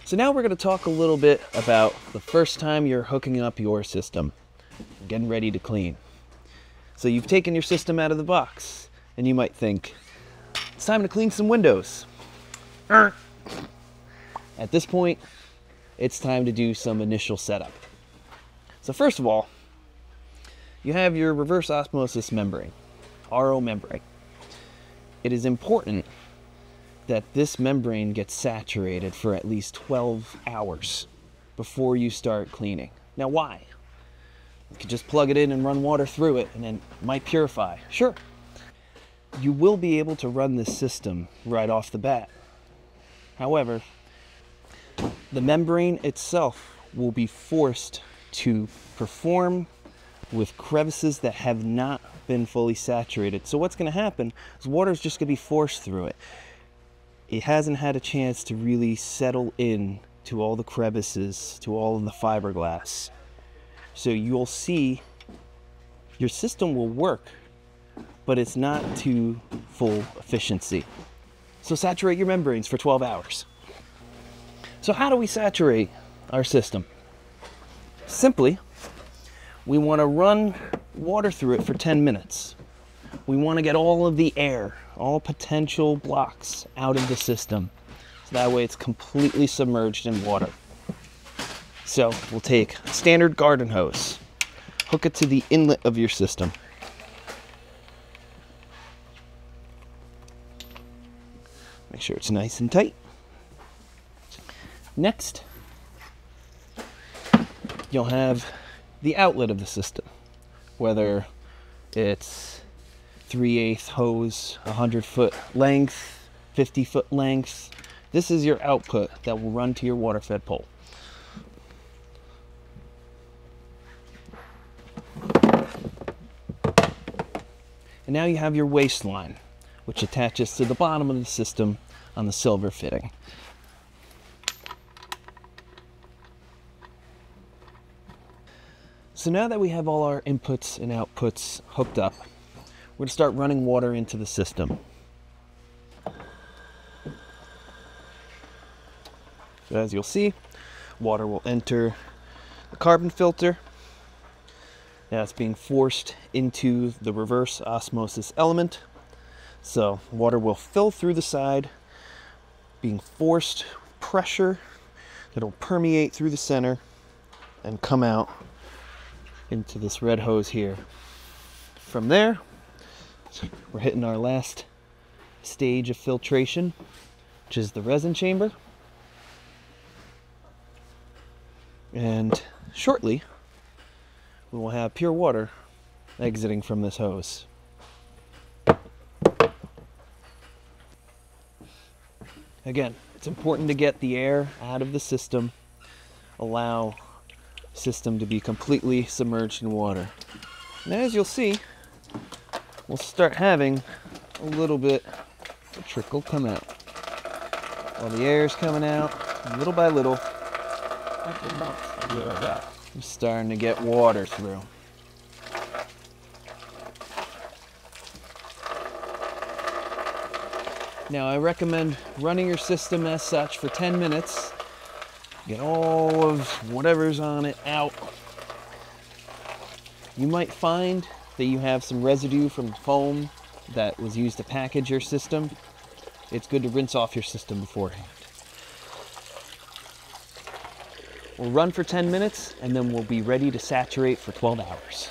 So now we're going to talk a little bit about the first time you're hooking up your system, getting ready to clean. So you've taken your system out of the box, and you might think, it's time to clean some windows. At this point, it's time to do some initial setup. So first of all, you have your reverse osmosis membrane, RO membrane. It is important that this membrane gets saturated for at least 12 hours before you start cleaning. Now why? You could just plug it in and run water through it and then it might purify. Sure. You will be able to run this system right off the bat. However, the membrane itself will be forced to perform with crevices that have not been fully saturated. So what's going to happen is water is just going to be forced through it. It hasn't had a chance to really settle in to all the crevices, to all of the fiberglass. So you'll see your system will work, but it's not to full efficiency. So saturate your membranes for 12 hours. So how do we saturate our system? Simply, we want to run water through it for 10 minutes. We want to get all of the air, all potential blocks out of the system. So that way it's completely submerged in water. So we'll take a standard garden hose, hook it to the inlet of your system. Make sure it's nice and tight. Next, you'll have the outlet of the system, whether it's 3/8 hose, 100-foot length, 50-foot length. This is your output that will run to your water-fed pole. And now you have your waistline, which attaches to the bottom of the system on the silver fitting. So now that we have all our inputs and outputs hooked up, we're going to start running water into the system. So as you'll see, water will enter the carbon filter. Now it's being forced into the reverse osmosis element. So water will fill through the side, being forced with pressure that'll permeate through the center and come out into this red hose here. From there, we're hitting our last stage of filtration, which is the resin chamber. And shortly, we will have pure water exiting from this hose. Again, it's important to get the air out of the system, allow the system to be completely submerged in water. And as you'll see, we'll start having a little bit of trickle come out. While the air is coming out, little by little, I'm starting to get water through. Now I recommend running your system as such for 10 minutes. Get all of whatever's on it out. You might find that you have some residue from foam that was used to package your system. It's good to rinse off your system beforehand. We'll run for 10 minutes and then we'll be ready to saturate for 12 hours.